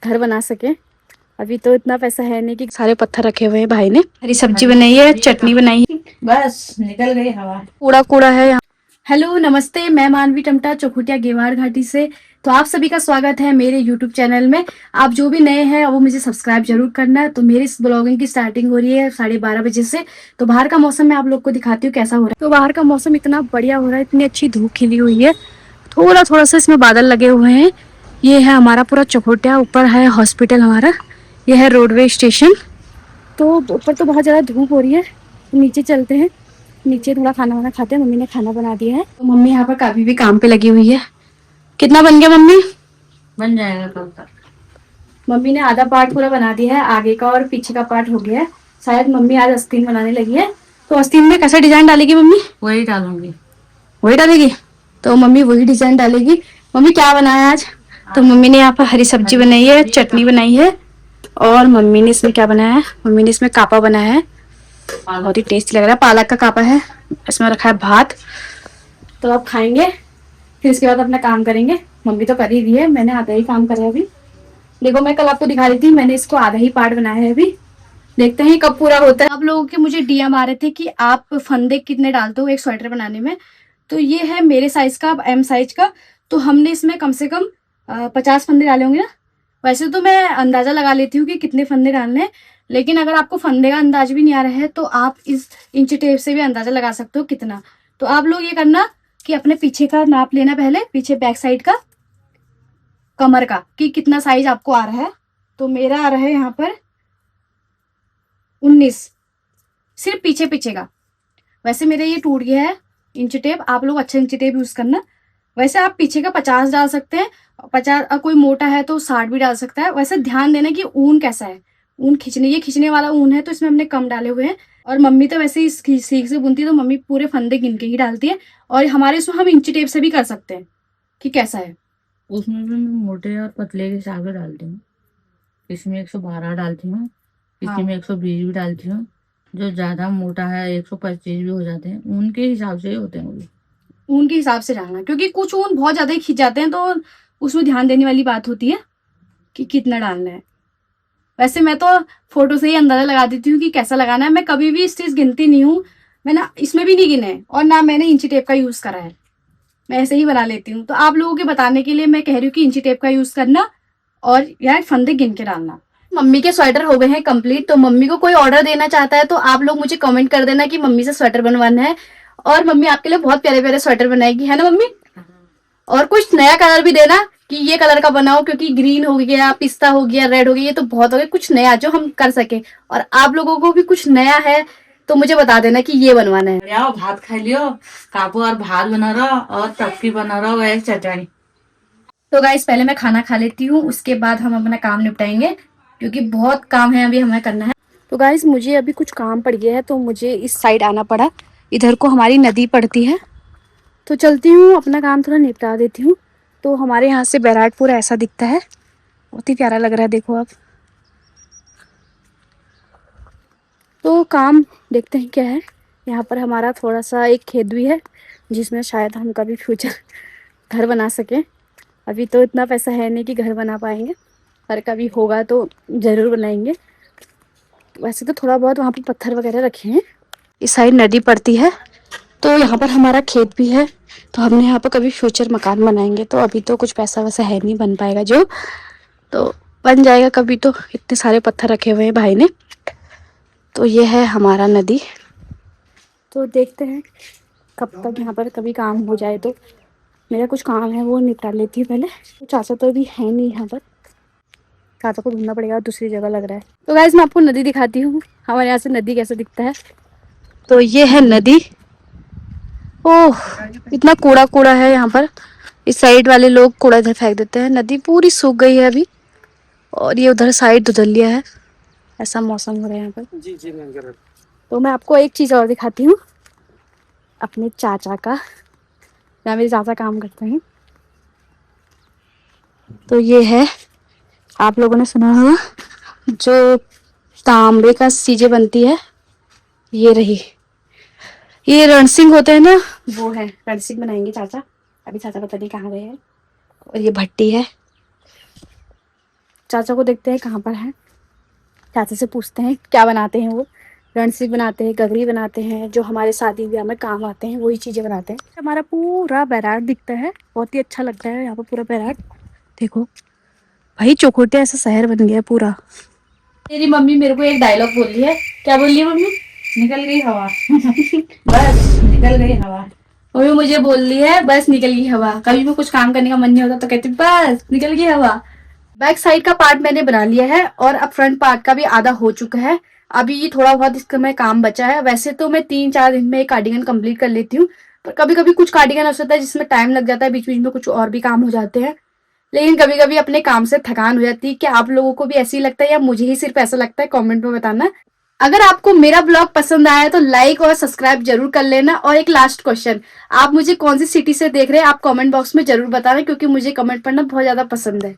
घर बना सके। अभी तो इतना पैसा है नहीं कि सारे पत्थर रखे हुए हैं भाई ने। हरी सब्जी बनाई है, चटनी बनाई है, बस निकल गई हवा। कूड़ा कूड़ा है यहाँ। हेलो नमस्ते, मैं मानवी टमटा चौखुटिया गेवाड़ घाटी से। तो आप सभी का स्वागत है मेरे यूट्यूब चैनल में। आप जो भी नए हैं वो मुझे सब्सक्राइब जरूर करना है। तो मेरी इस ब्लॉगिंग की स्टार्टिंग हो रही है 12:30 बजे से। तो बाहर का मौसम मैं आप लोग को दिखाती हूँ कैसा हो रहा है। तो बाहर का मौसम इतना बढ़िया हो रहा है, इतनी अच्छी धूप खिली हुई है। थोड़ा थोड़ा सा इसमें बादल लगे हुए हैं। ये है हमारा पूरा चौखुटिया, ऊपर है हॉस्पिटल हमारा, ये है रोडवे स्टेशन। तो ऊपर तो बहुत ज़्यादा धूप हो रही है, तो नीचे चलते हैं। नीचे थोड़ा खाना वाना खाते हैं। मम्मी ने खाना बना दिया है, तो मम्मी यहाँ पर कभी भी काम पे लगी हुई है। कितना बन गया मम्मी? बन जाएगा कल तक। मम्मी ने आधा पार्ट पूरा बना दिया है, आगे का और पीछे का पार्ट हो गया है। शायद मम्मी आज आस्तीन बनाने लगी है। तो आस्तीन में कैसा डिजाइन डालेगी मम्मी? वही डालूंगी। वही डालेगी। तो मम्मी वही डिजाइन डालेगी। मम्मी क्या बनाया आज? तो मम्मी ने यहाँ पर हरी सब्जी बनाई है, चटनी बनाई है, और मम्मी ने इसमें क्या बनाया है? मम्मी ने इसमें कापा बनाया है, बहुत ही टेस्टी लग रहा है। पालक का कापा है, इसमें रखा है भात। तो अब खाएंगे, फिर इसके बाद अपना काम करेंगे। मम्मी तो कर ही रही है, मैंने आधा ही काम करा है अभी। देखो मैं कल आपको दिखा रही थी, मैंने इसको आधा ही पार्ट बनाया है अभी। देखते हैं कब पूरा होता है। आप लोगों के मुझे डीएम आ रहे थे कि आप फंदे कितने डालते हो एक स्वेटर बनाने में। तो ये है मेरे साइज का, एम साइज का। तो हमने इसमें कम से कम 50 फंदे डाले होंगे ना। वैसे तो मैं अंदाजा लगा लेती हूँ कि कितने फंदे डालने हैं, लेकिन अगर आपको फंदे का अंदाज भी नहीं आ रहा है तो आप इस इंच टेप से भी अंदाजा लगा सकते हो कितना। तो आप लोग ये करना कि अपने पीछे का नाप लेना, पहले पीछे बैक साइड का, कमर का, कि कितना साइज आपको आ रहा है। तो मेरा आ रहा है यहाँ पर 19, सिर्फ पीछे पीछे का। वैसे मेरे ये टूट गया है इंच टेप, आप लोग अच्छा इंच टेप यूज करना। वैसे आप पीछे का 50 डाल सकते हैं, 50, कोई मोटा है तो 60 भी डाल सकता है। वैसे ध्यान देना कि ऊन कैसा है। ऊन खींचने, ये खींचने वाला ऊन है तो इसमें हमने कम डाले हुए हैं। और मम्मी तो वैसे ही सीख से बुनती है, तो मम्मी पूरे फंदे गिन के ही डालती है। और हमारे इसमें हम इंच टेप से भी कर सकते हैं कि कैसा है। उसमें भी मैं मोटे और पतले के हिसाब से डालती हूँ। इसमें 112 डालती हूँ, हाँ, किसी में 120 भी डालती हूँ। जो ज्यादा मोटा है 125 भी हो जाते हैं, उनके हिसाब से ही होते हैं वो भी। ऊन के हिसाब से डालना, क्योंकि कुछ ऊन बहुत ज्यादा ही खिंच जाते हैं, तो उसमें ध्यान देने वाली बात होती है कि कितना डालना है। वैसे मैं तो फोटो से ही अंदाजा लगा देती हूँ कि कैसा लगाना है। मैं कभी भी इस चीज गिनती नहीं हूँ। मैंने इसमें भी नहीं गिने और ना मैंने इंची टेप का यूज करा है। मैं ऐसे ही बना लेती हूँ। तो आप लोगों के बताने के लिए मैं कह रही हूँ कि इंची टेप का यूज करना और यार फंदे गिन के डालना। मम्मी के स्वेटर हो गए हैं कंप्लीट। तो मम्मी को कोई ऑर्डर देना चाहता है तो आप लोग मुझे कमेंट कर देना कि मम्मी से स्वेटर बनवाना है, और मम्मी आपके लिए बहुत प्यारे प्यारे स्वेटर बनाएगी, है ना मम्मी? और कुछ नया कलर भी देना कि ये कलर का बनाओ, क्योंकि ग्रीन हो गया, पिस्ता हो गया, रेड हो गया, ये तो बहुत हो गया। कुछ नया जो हम कर सके, और आप लोगों को भी कुछ नया है तो मुझे बता देना कि ये बनवाना है। आओ भात खा लियो। काबू और भात बना रहा और तपकी बना रहा वह चटनी। तो गाइस पहले मैं खाना खा लेती हूँ, उसके बाद हम अपना काम निपटाएंगे, क्योंकि बहुत काम है अभी हमें करना है। तो गाइस मुझे अभी कुछ काम पड़ गया है, तो मुझे इस साइड आना पड़ा। इधर को हमारी नदी पड़ती है। तो चलती हूँ, अपना काम थोड़ा निपटा देती हूँ। तो हमारे यहाँ से बैराटपुर ऐसा दिखता है, बहुत ही प्यारा लग रहा है, देखो आप। तो काम देखते हैं क्या है। यहाँ पर हमारा थोड़ा सा एक खेत भी है, जिसमें शायद हम कभी फ्यूचर घर बना सकें। अभी तो इतना पैसा है नहीं कि घर बना पाएंगे, पर कभी होगा तो ज़रूर बनाएंगे। वैसे तो थोड़ा बहुत वहाँ पर पत्थर वगैरह रखे हैं। इस साइड नदी पड़ती है, तो यहाँ पर हमारा खेत भी है। तो हमने यहाँ पर कभी फ्यूचर मकान बनाएंगे। तो अभी तो कुछ पैसा वैसा है नहीं, बन पाएगा जो, तो बन जाएगा कभी। तो इतने सारे पत्थर रखे हुए हैं भाई ने। तो ये है हमारा नदी। तो देखते हैं कब तक यहाँ पर कभी काम हो जाए। तो मेरा कुछ काम है वो निपटा लेती हूँ पहले। तो चाचा तो अभी है नहीं यहाँ पर, चाचा को ढूंढना पड़ेगा, दूसरी जगह लग रहा है। तो गाइस मैं आपको नदी दिखाती हूँ, हमारे यहाँ से नदी कैसा दिखता है। तो ये है नदी। ओह, इतना कूड़ा कूड़ा है यहाँ पर। इस साइड वाले लोग कूड़ा इधर फेंक देते हैं। नदी पूरी सूख गई है अभी, और ये उधर साइड धुंधलिया है। ऐसा मौसम हो रहा है यहाँ पर। जी मैं तो मैं आपको एक चीज़ और दिखाती हूँ, अपने चाचा का, जहाँ मेरे चाचा काम करते हैं। तो ये है, आप लोगों ने सुना होगा, जो तांबे का चीजें बनती है, ये रही। ये रणसिंग होते हैं ना, वो है रणसिंग बनाएंगे चाचा। अभी चाचा पता नहीं कहाँ गए हैं। और ये भट्टी है। चाचा को देखते हैं कहाँ पर है, चाचा से पूछते हैं क्या बनाते हैं वो। रणसी बनाते हैं, गगरी बनाते हैं, जो हमारे शादी ब्याह में काम आते हैं वही चीज़ें बनाते हैं। हमारा पूरा बैराग दिखता है, बहुत ही अच्छा लगता है यहाँ पर पूरा बैराग। देखो भाई चौखोटिया ऐसा शहर बन गया पूरा। मेरी मम्मी मेरे को एक डायलॉग बोल रही है, क्या बोल रही है मम्मी? निकल गई हवा। बस निकल गई हवा। मम्मी मुझे बोल रही है बस निकल गई हवा। कभी भी कुछ काम करने का मन नहीं होता तो कहती बस निकल गई हवा। बैक साइड का पार्ट मैंने बना लिया है और अब फ्रंट पार्ट का भी आधा हो चुका है। अभी ये थोड़ा बहुत इसका में काम बचा है। वैसे तो मैं 3-4 दिन में एक कार्डिगन कंप्लीट कर लेती हूँ, पर कभी कभी कुछ कार्डिगन ऐसा होता है जिसमें टाइम लग जाता है, बीच बीच में कुछ और भी काम हो जाते हैं। लेकिन कभी कभी अपने काम से थकान हो जाती है। क्या आप लोगों को भी ऐसे ही लगता है या मुझे ही सिर्फ ऐसा लगता है? कमेंट में बताना। अगर आपको मेरा ब्लॉग पसंद आया तो लाइक और सब्सक्राइब जरूर कर लेना। और एक लास्ट क्वेश्चन, आप मुझे कौन सी सिटी से देख रहे हैं आप कमेंट बॉक्स में जरूर बताना, क्योंकि मुझे कमेंट पढ़ना बहुत ज्यादा पसंद है।